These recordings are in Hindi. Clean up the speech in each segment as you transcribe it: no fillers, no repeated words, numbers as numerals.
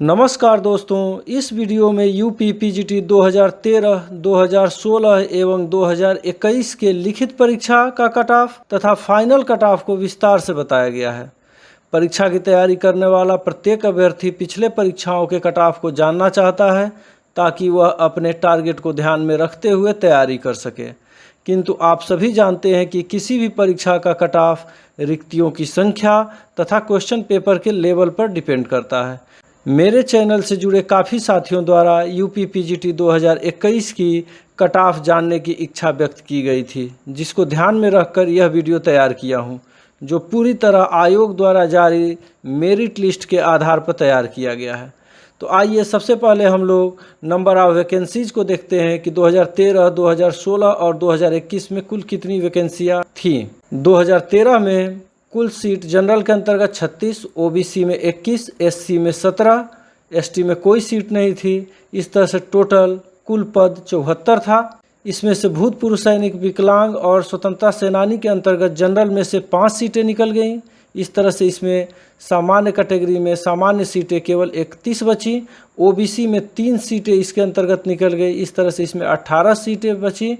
नमस्कार दोस्तों, इस वीडियो में यूपी पीजीटी 2013, 2016 एवं 2021 के लिखित परीक्षा का कट ऑफ तथा फाइनल कट ऑफ को विस्तार से बताया गया है। परीक्षा की तैयारी करने वाला प्रत्येक अभ्यर्थी पिछले परीक्षाओं के कट ऑफ को जानना चाहता है ताकि वह अपने टारगेट को ध्यान में रखते हुए तैयारी कर सके। किंतु आप सभी जानते हैं कि किसी भी परीक्षा का कट ऑफ रिक्तियों की संख्या तथा क्वेश्चन पेपर के लेवल पर डिपेंड करता है। मेरे चैनल से जुड़े काफ़ी साथियों द्वारा यूपी पीजीटी 2021 की कट ऑफ जानने की इच्छा व्यक्त की गई थी, जिसको ध्यान में रखकर यह वीडियो तैयार किया हूं, जो पूरी तरह आयोग द्वारा जारी मेरिट लिस्ट के आधार पर तैयार किया गया है। तो आइए सबसे पहले हम लोग नंबर ऑफ वैकेंसीज को देखते हैं कि 2013, 2016 और 2021 में कुल कितनी वैकेंसियाँ थीं। 2013 में कुल सीट जनरल के अंतर्गत 36, ओबीसी में 21, एससी में 17, एसटी में कोई सीट नहीं थी। इस तरह से टोटल कुल पद 74 था। इसमें से भूतपूर्व सैनिक, विकलांग और स्वतंत्रता सेनानी के अंतर्गत जनरल में से 5 सीटें निकल गईं। इस तरह से इसमें सामान्य कैटेगरी में सामान्य सीटें केवल 31 बची। ओबीसी में 3 सीटें इसके अंतर्गत निकल गई। इस तरह से इसमें 18 सीटें बची।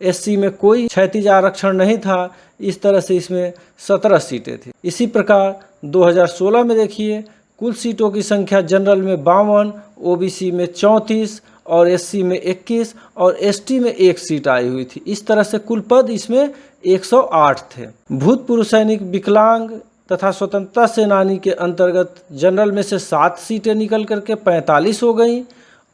एससी में कोई क्षैतिज आरक्षण नहीं था। इस तरह से इसमें 17 सीटें थी। इसी प्रकार 2016 में देखिए, कुल सीटों की संख्या जनरल में 52, ओबीसी में 34 और एससी में 21 और एसटी में 1 सीट आई हुई थी। इस तरह से कुल पद इसमें 108 थे। भूतपूर्व सैनिक, विकलांग तथा स्वतंत्रता सेनानी के अंतर्गत जनरल में से 7 सीटें निकल करके 45 हो गई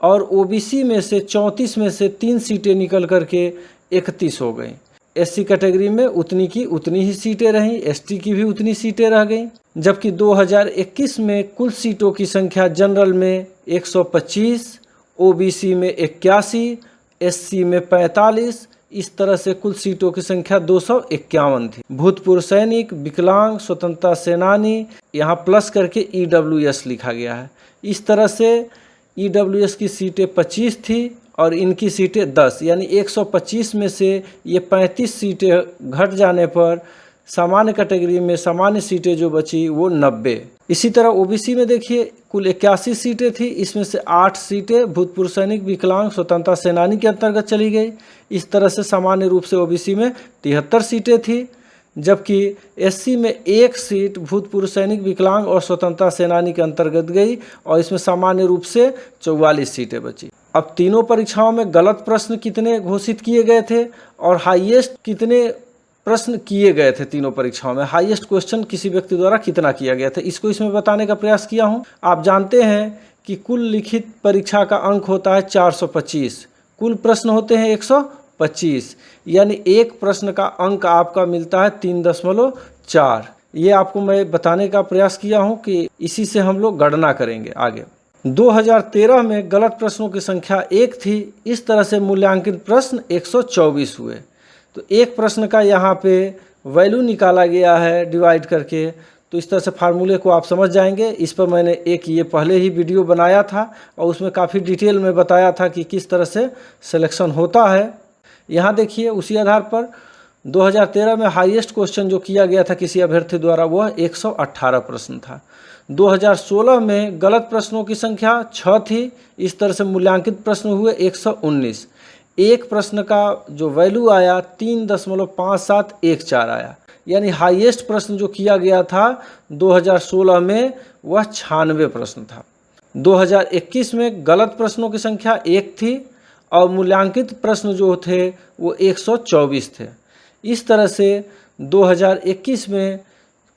और ओबीसी में से 34 में से 3 सीटें निकल करके 31 हो गई। एससी कैटेगरी में उतनी की उतनी ही सीटें रहीं, एसटी की भी उतनी सीटें रह गईं। जबकि 2021 में कुल सीटों की संख्या जनरल में 125, ओबीसी में 81, एससी में 45, इस तरह से कुल सीटों की संख्या 251 थी। भूतपूर्व सैनिक, विकलांग, स्वतंत्रता सेनानी, यहाँ प्लस करके ईडब्ल्यूएस लिखा गया है। इस तरह से ईडब्ल्यूएस की सीटें 25 थी और इनकी सीटें 10, यानी 125 में से ये 35 सीटें घट जाने पर सामान्य कैटेगरी में सामान्य सीटें जो बची वो 90। इसी तरह ओबीसी में देखिए, कुल 81 सीटें थी। इसमें से 8 सीटें भूतपूर्व सैनिक, विकलांग, स्वतंत्रता सेनानी के अंतर्गत चली गई। इस तरह से सामान्य रूप से ओबीसी में 73 सीटें थी। जबकि एससी में 1 सीट भूतपूर्व सैनिक, विकलांग और स्वतंत्रता सेनानी के अंतर्गत गई और इसमें सामान्य रूप से 44 सीटें बची। अब तीनों परीक्षाओं में गलत प्रश्न कितने घोषित किए गए थे और हाईएस्ट कितने प्रश्न किए गए थे तीनों परीक्षाओं में, हाईएस्ट क्वेश्चन किसी व्यक्ति द्वारा कितना किया गया था, इसको इसमें बताने का प्रयास किया हूं। आप जानते हैं कि कुल लिखित परीक्षा का अंक होता है 425, कुल प्रश्न होते हैं 125, यानी एक प्रश्न का अंक आपका मिलता है 3.4। ये आपको मैं बताने का प्रयास किया हूं कि इसी से हम लोग गणना करेंगे आगे। 2013 में गलत प्रश्नों की संख्या 1 थी। इस तरह से मूल्यांकित प्रश्न 124 हुए। तो एक प्रश्न का यहाँ पे वैल्यू निकाला गया है डिवाइड करके। तो इस तरह से फार्मूले को आप समझ जाएंगे। इस पर मैंने एक ये पहले ही वीडियो बनाया था और उसमें काफ़ी डिटेल में बताया था कि किस तरह से सिलेक्शन होता है। यहाँ देखिए, उसी आधार पर 2013 में हाईएस्ट क्वेश्चन जो किया गया था किसी अभ्यर्थी द्वारा वह 118 प्रश्न था। 2016 में गलत प्रश्नों की संख्या 6 थी। इस तरह से मूल्यांकित प्रश्न हुए 119। एक प्रश्न का जो वैल्यू आया 3.5714 आया, यानी हाईएस्ट प्रश्न जो किया गया था 2016 में वह 96 प्रश्न था। 2021 में गलत प्रश्नों की संख्या 1 थी और मूल्यांकित प्रश्न जो थे वो 124 थे। इस तरह से 2021 में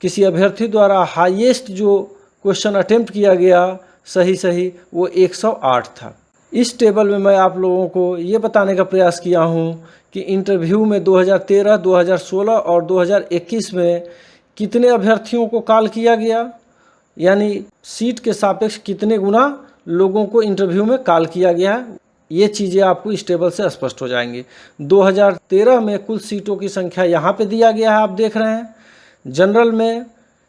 किसी अभ्यर्थी द्वारा हाईएस्ट जो क्वेश्चन अटेम्प्ट किया गया सही वो 108 था। इस टेबल में मैं आप लोगों को ये बताने का प्रयास किया हूँ कि इंटरव्यू में 2013, 2016 और 2021 में कितने अभ्यर्थियों को कॉल किया गया, यानी सीट के सापेक्ष कितने गुना लोगों को इंटरव्यू में कॉल किया गया है। ये चीज़ें आपको इस टेबल से स्पष्ट हो जाएंगी। 2013 में कुल सीटों की संख्या यहाँ पे दिया गया है, आप देख रहे हैं। जनरल में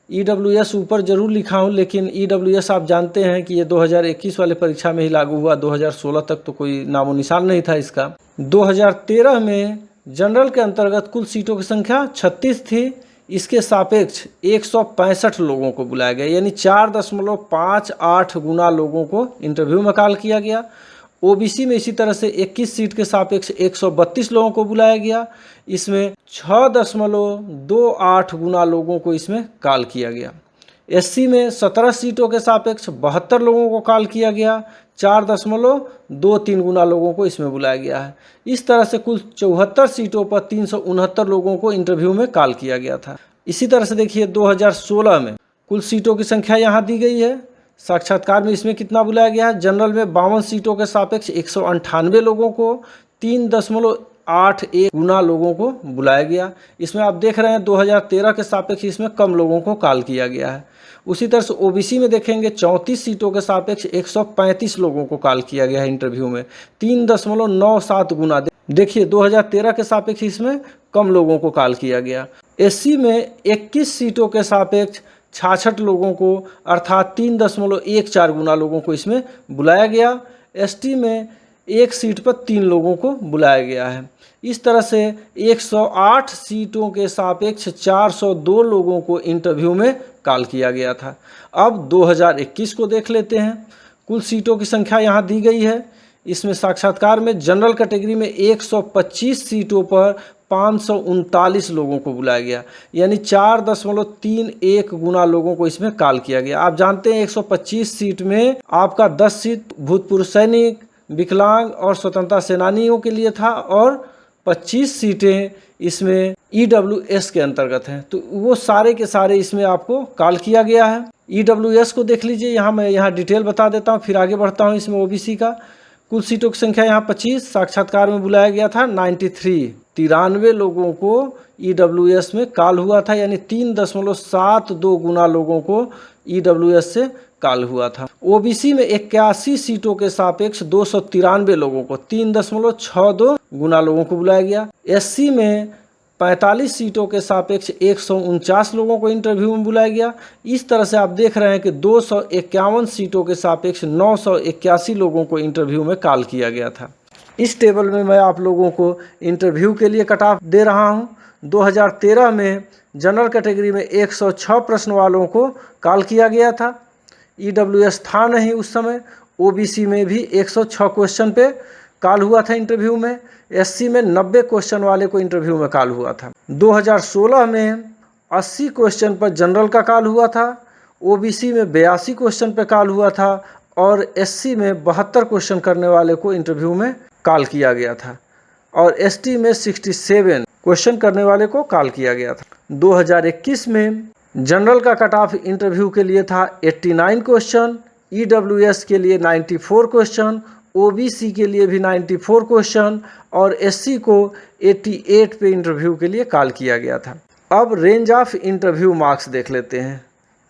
ईडब्ल्यूएस ऊपर जरूर लिखा हूँ, लेकिन ईडब्ल्यूएस आप जानते हैं कि ये 2021 वाले परीक्षा में ही लागू हुआ। 2016 तक तो कोई नामो निशान नहीं था इसका। 2013 में जनरल के अंतर्गत कुल सीटों की संख्या 36 थी। इसके सापेक्ष 165 लोगों को बुलाया गया, यानी 4.58 गुना लोगों को इंटरव्यू में कॉल किया गया। ओबीसी में इसी तरह से 21 सीट के सापेक्ष 132 लोगों को बुलाया गया, इसमें 6.28 गुना लोगों को इसमें कॉल किया गया। एससी में 17 सीटों के सापेक्ष 72 लोगों को कॉल किया गया, 4.23 गुना लोगों को इसमें बुलाया गया है। इस तरह से कुल 74 सीटों पर 369 लोगों को इंटरव्यू में कॉल किया गया था। इसी तरह से देखिए 2016 में कुल सीटों की संख्या यहाँ दी गई है। साक्षात्कार में इसमें कितना बुलाया गया है? जनरल में 52 सीटों के सापेक्ष 198 लोगों को 3.81 गुना लोगों को बुलाया गया। इसमें आप देख रहे हैं 2013 के सापेक्ष इसमें कम लोगों को कॉल किया गया है। उसी तरह से ओबीसी में देखेंगे 34 सीटों के सापेक्ष 135 लोगों को कॉल किया गया है इंटरव्यू में, 3.97 गुना। देखिए 2013 के सापेक्ष इसमें कम लोगों को कॉल किया गया। एससी में 21 सीटों के सापेक्ष 66 लोगों को अर्थात 3.14 गुना लोगों को इसमें बुलाया गया। एसटी में 1 सीट पर 3 लोगों को बुलाया गया है। इस तरह से 108 सीटों के सापेक्ष 402 लोगों को इंटरव्यू में कॉल किया गया था। अब 2021 को देख लेते हैं। कुल सीटों की संख्या यहाँ दी गई है। इसमें साक्षात्कार में जनरल कैटेगरी में 125 सीटों पर 539 लोगों को बुलाया गया, यानी 4.31 गुना लोगों को इसमें कॉल किया गया। आप जानते हैं 125 सीट में आपका 10 सीट भूतपूर्व सैनिक, विकलांग और स्वतंत्रता सेनानियों के लिए था और 25 सीटें इसमें ईडब्ल्यूएस के अंतर्गत हैं। तो वो सारे के सारे इसमें आपको कॉल किया गया है। ईडब्ल्यूएस को देख लीजिए, मैं यहाँ डिटेल बता देता हूँ, फिर आगे बढ़ता हूँ। इसमें ओबीसी का कुल सीटों की संख्या यहाँ 25, साक्षात्कार में बुलाया गया था 93 लोगों को ईडब्ल्यूएस में कॉल हुआ था, यानी 3.72 गुना लोगों को ईडब्ल्यूएस से कॉल हुआ था। ओबीसी में 81 सीटों के सापेक्ष 293 लोगों को 3.62 गुना लोगों को बुलाया गया। एससी में 45 सीटों के सापेक्ष 149 लोगों को इंटरव्यू में बुलाया गया। इस तरह से आप देख रहे हैं कि 251 सीटों के सापेक्ष 981 लोगों को इंटरव्यू में कॉल किया गया था। इस टेबल में मैं आप लोगों को इंटरव्यू के लिए कट ऑफ दे रहा हूं। 2013 में जनरल कैटेगरी में 106 प्रश्न वालों को कॉल किया गया था। ईडब्ल्यूएस था नहीं उस समय। ओबीसी में भी 106 क्वेश्चन पे कॉल हुआ था इंटरव्यू में। एससी में 90 क्वेश्चन वाले को इंटरव्यू में कॉल हुआ था। 2016 में 80 क्वेश्चन पर जनरल का कॉल हुआ था। ओबीसी में 82 क्वेश्चन पे कॉल हुआ था और एससी में 72 क्वेश्चन करने वाले को इंटरव्यू में कॉल किया गया था और एसटी में 67 क्वेश्चन करने वाले को कॉल किया गया था। 2021 में जनरल का कट ऑफ इंटरव्यू के लिए था 89 क्वेश्चन, ईडब्ल्यूएस के लिए 94 क्वेश्चन, ओबीसी के लिए भी 94 क्वेश्चन और एससी को 88 पे इंटरव्यू के लिए कॉल किया गया था। अब रेंज ऑफ इंटरव्यू मार्क्स देख लेते हैं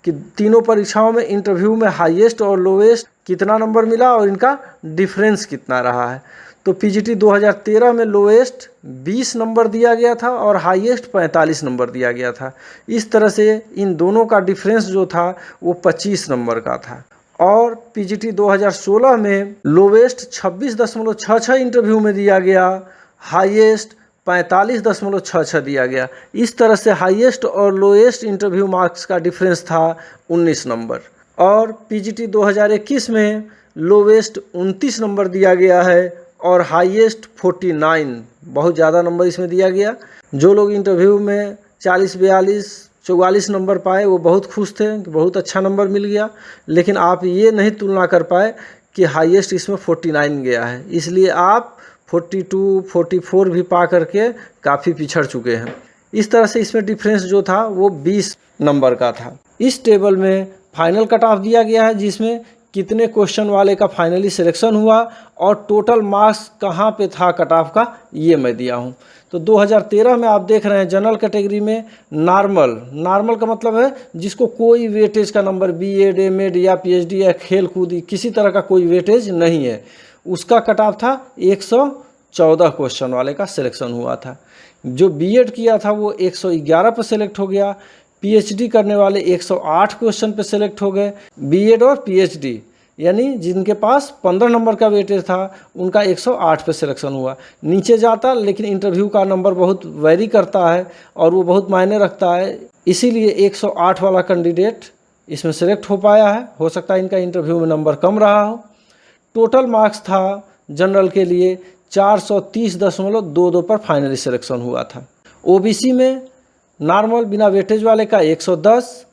कि तीनों परीक्षाओं में इंटरव्यू में हाईएस्ट और लोवेस्ट कितना नंबर मिला और इनका डिफरेंस कितना रहा है। तो पीजीटी 2013 में लोवेस्ट 20 नंबर दिया गया था और हाईएस्ट 45 नंबर दिया गया था। इस तरह से इन दोनों का डिफरेंस जो था वो 25 नंबर का था। और पीजीटी 2016 में लोवेस्ट 26.66 इंटरव्यू में दिया गया, हाईएस्ट 45.66 दिया गया। इस तरह से हाईएस्ट और लोएस्ट इंटरव्यू मार्क्स का डिफरेंस था 19 नंबर। और पीजीटी 2021 में लोवेस्ट 29 नंबर दिया गया है और हाईएस्ट 49, बहुत ज़्यादा नंबर इसमें दिया गया। जो लोग इंटरव्यू में 40, 42, 44 नंबर पाए वो बहुत खुश थे कि बहुत अच्छा नंबर मिल गया, लेकिन आप ये नहीं तुलना कर पाए कि हाईएस्ट इसमें 49 गया है, इसलिए आप 42, 44 भी पा करके काफ़ी पिछड़ चुके हैं। इस तरह से इसमें डिफरेंस जो था वो 20 नंबर का था। इस टेबल में फाइनल कट ऑफ दिया गया है जिसमें कितने क्वेश्चन वाले का फाइनली सिलेक्शन हुआ और टोटल मार्क्स कहाँ पे था कट ऑफ का, ये मैं दिया हूँ। तो 2013 में आप देख रहे हैं जनरल कैटेगरी में नॉर्मल का मतलब है जिसको कोई वेटेज का नंबर बीएड, एमएड या पीएचडी या खेल कूद किसी तरह का कोई वेटेज नहीं है, उसका कट ऑफ था 114 क्वेश्चन वाले का सिलेक्शन हुआ था। जो बीएड किया था वो 111 पर सिलेक्ट हो गया, पीएचडी करने वाले 108 क्वेश्चन पे सिलेक्ट हो गए। बीएड और पीएचडी यानी जिनके पास 15 नंबर का वेटेज था उनका 108 पे सिलेक्शन हुआ। नीचे जाता लेकिन इंटरव्यू का नंबर बहुत वेरी करता है और वो बहुत मायने रखता है, इसीलिए 108 वाला कैंडिडेट इसमें सेलेक्ट हो पाया है। हो सकता है इनका इंटरव्यू में नंबर कम रहा हो। टोटल मार्क्स था जनरल के लिए 430.22 पर फाइनली सिलेक्शन हुआ था। ओबीसी में नॉर्मल बिना वेटेज वाले का 110,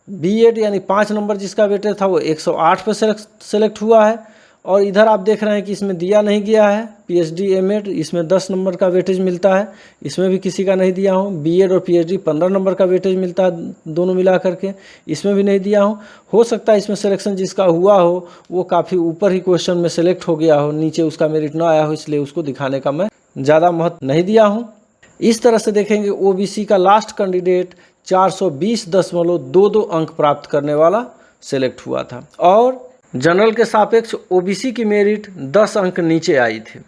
बीएड यानी 5 नंबर जिसका वेटेज था वो 108 पे सेलेक्ट हुआ है। और इधर आप देख रहे हैं कि इसमें दिया नहीं गया है पीएचडी एमएड, इसमें 10 नंबर का वेटेज मिलता है, इसमें भी किसी का नहीं दिया हूँ। बीएड और पीएचडी 15 नंबर का वेटेज मिलता है दोनों मिला करके, इसमें भी नहीं दिया हूँ। हो सकता है इसमें सिलेक्शन जिसका हुआ हो वो काफ़ी ऊपर ही क्वेश्चन में सेलेक्ट हो गया हो, नीचे उसका मेरिट ना आया हो, इसलिए उसको दिखाने का मैं ज़्यादा महत्व नहीं दिया हूँ। इस तरह से देखेंगे ओबीसी का लास्ट कैंडिडेट 420.22 अंक प्राप्त करने वाला सेलेक्ट हुआ था और जनरल के सापेक्ष ओबीसी की मेरिट 10 अंक नीचे आई थी।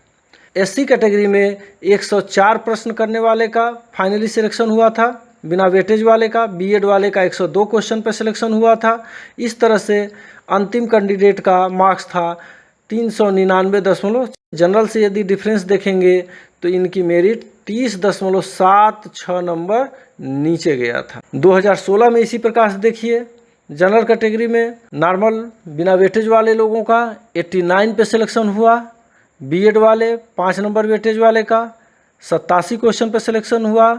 एससी कैटेगरी में 104 प्रश्न करने वाले का फाइनली सिलेक्शन हुआ था, बिना वेटेज वाले का, बीएड वाले का 102 क्वेश्चन पर सिलेक्शन हुआ था। इस तरह से अंतिम कैंडिडेट का मार्क्स था 399। जनरल से यदि डिफरेंस देखेंगे तो इनकी मेरिट 30.76 नंबर नीचे गया था। 2016 में इसी प्रकार से देखिए, जनरल कैटेगरी में नॉर्मल बिना वेटेज वाले लोगों का 89 पे सिलेक्शन हुआ, बीएड वाले 5 नंबर वेटेज वाले का 87 क्वेश्चन पे सिलेक्शन हुआ,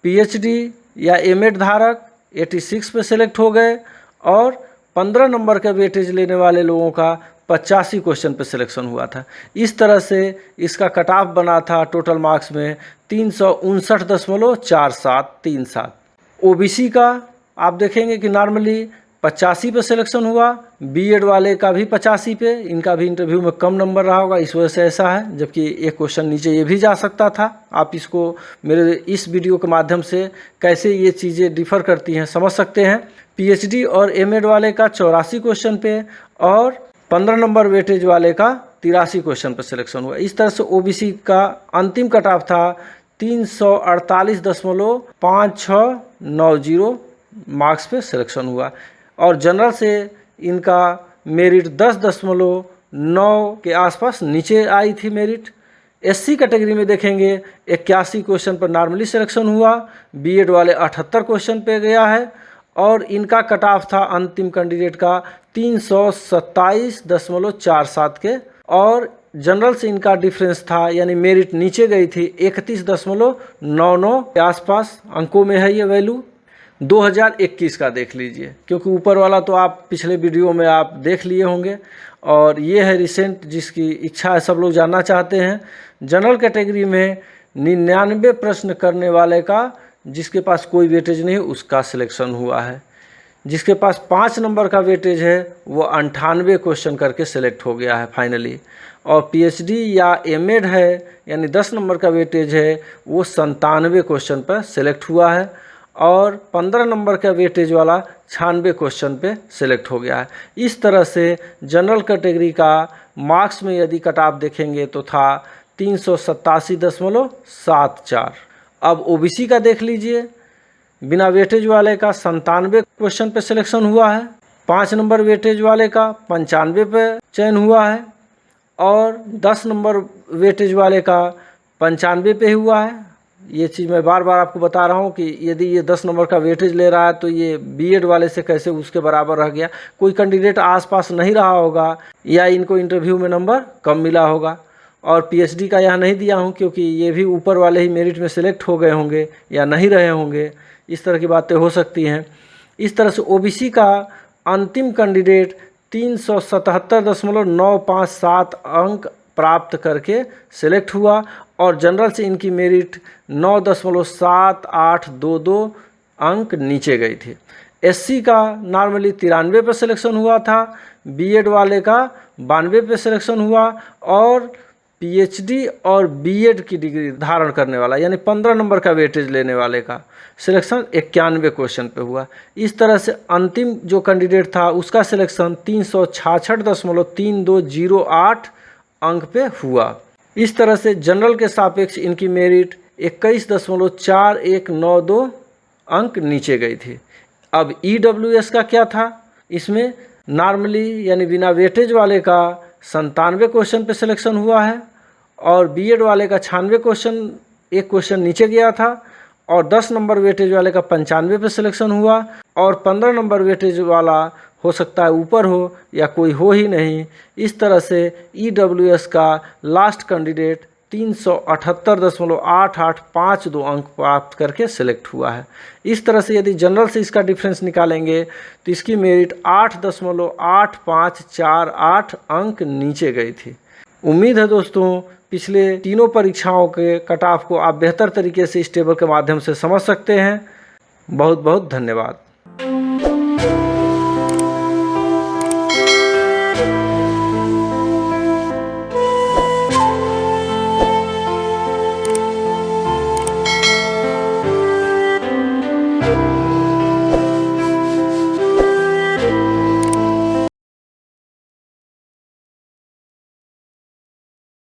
पीएचडी या एमएड धारक 86 पे सिलेक्ट हो गए और 15 नंबर का वेटेज लेने वाले लोगों का 85 क्वेश्चन पे सिलेक्शन हुआ था। इस तरह से इसका कट ऑफ बना था टोटल मार्क्स में 359.4737। ओबीसी का आप देखेंगे कि नॉर्मली 85 पे सिलेक्शन हुआ, बीएड वाले का भी 85 पे, इनका भी इंटरव्यू में कम नंबर रहा होगा, इस वजह से ऐसा है, जबकि एक क्वेश्चन नीचे ये भी जा सकता था। आप इसको मेरे इस वीडियो के माध्यम से कैसे ये चीज़ें डिफ़र करती हैं समझ सकते हैं। पीएचडी और एमएड वाले का 84 क्वेश्चन पे और 15 नंबर वेटेज वाले का 83 क्वेश्चन पर सिलेक्शन हुआ। इस तरह से ओबीसी का अंतिम कट ऑफ था 348.5690 मार्क्स पे सिलेक्शन हुआ और जनरल से इनका मेरिट 10.9 के आसपास नीचे आई थी मेरिट। एससी कैटेगरी में देखेंगे 81 क्वेश्चन पर नॉर्मली सिलेक्शन हुआ, बीएड वाले 78 क्वेश्चन पे गया है और इनका कट ऑफ था अंतिम कैंडिडेट का 327.47 के और जनरल से इनका डिफरेंस था यानी मेरिट नीचे गई थी 31.99 के आसपास अंकों में है ये वैल्यू। 2021 का देख लीजिए, क्योंकि ऊपर वाला तो आप पिछले वीडियो में आप देख लिए होंगे और ये है रिसेंट जिसकी इच्छा है सब लोग जानना चाहते हैं। जनरल कैटेगरी में 99 प्रश्न करने वाले का जिसके पास कोई वेटेज नहीं उसका सिलेक्शन हुआ है। जिसके पास 5 नंबर का वेटेज है वो 98 क्वेश्चन करके सिलेक्ट हो गया है फाइनली। और पीएचडी या एमएड है यानी 10 नंबर का वेटेज है वो 97 क्वेश्चन पर सिलेक्ट हुआ है और 15 नंबर का वेटेज वाला 96 क्वेश्चन पे सिलेक्ट हो गया है। इस तरह से जनरल कैटेगरी का मार्क्स में यदि कट ऑफ देखेंगे तो था 387.74। अब ओबीसी का देख लीजिए, बिना वेटेज वाले का 97 क्वेश्चन पे सिलेक्शन हुआ है, 5 नंबर वेटेज वाले का 95 पे चयन हुआ है और 10 नंबर वेटेज वाले का 95 पे हुआ है। ये चीज़ मैं बार बार आपको बता रहा हूँ कि यदि ये 10 नंबर का वेटेज ले रहा है तो ये बीएड वाले से कैसे उसके बराबर रह गया। कोई कैंडिडेट आसपास नहीं रहा होगा या इनको इंटरव्यू में नंबर कम मिला होगा। और पीएचडी का यहाँ नहीं दिया हूँ क्योंकि ये भी ऊपर वाले ही मेरिट में सिलेक्ट हो गए होंगे या नहीं रहे होंगे, इस तरह की बातें हो सकती हैं। इस तरह से ओबीसी का अंतिम कैंडिडेट 377.957 अंक प्राप्त करके सिलेक्ट हुआ और जनरल से इनकी मेरिट 9.7822 अंक नीचे गई थी। एससी का नॉर्मली 93 पे सिलेक्शन हुआ था, बीएड वाले का 92 पे सिलेक्शन हुआ और पीएचडी और बीएड की डिग्री धारण करने वाला यानी 15 नंबर का वेटेज लेने वाले का सिलेक्शन 91 क्वेश्चन पे हुआ। इस तरह से अंतिम जो कैंडिडेट था उसका सिलेक्शन 366.3208 अंक पे हुआ। इस तरह से जनरल के सापेक्ष इनकी मेरिट 21.4192 अंक नीचे गई थी। अब ईडब्ल्यूएस का क्या था, इसमें नॉर्मली यानी बिना वेटेज वाले का 97 क्वेश्चन पे सिलेक्शन हुआ है और बीएड वाले का 96 क्वेश्चन, एक क्वेश्चन नीचे गया था, और 10 नंबर वेटेज वाले का 95 पे सिलेक्शन हुआ, और 15 नंबर वेटेज वाला हो सकता है ऊपर हो या कोई हो ही नहीं। इस तरह से EWS का लास्ट कैंडिडेट 378.8852 अंक प्राप्त करके सिलेक्ट हुआ है। इस तरह से यदि जनरल से इसका डिफरेंस निकालेंगे तो इसकी मेरिट 8.8548 अंक नीचे गई थी। उम्मीद है दोस्तों पिछले तीनों परीक्षाओं के कट ऑफ को आप बेहतर तरीके से इस टेबल के माध्यम से समझ सकते हैं। बहुत बहुत धन्यवाद।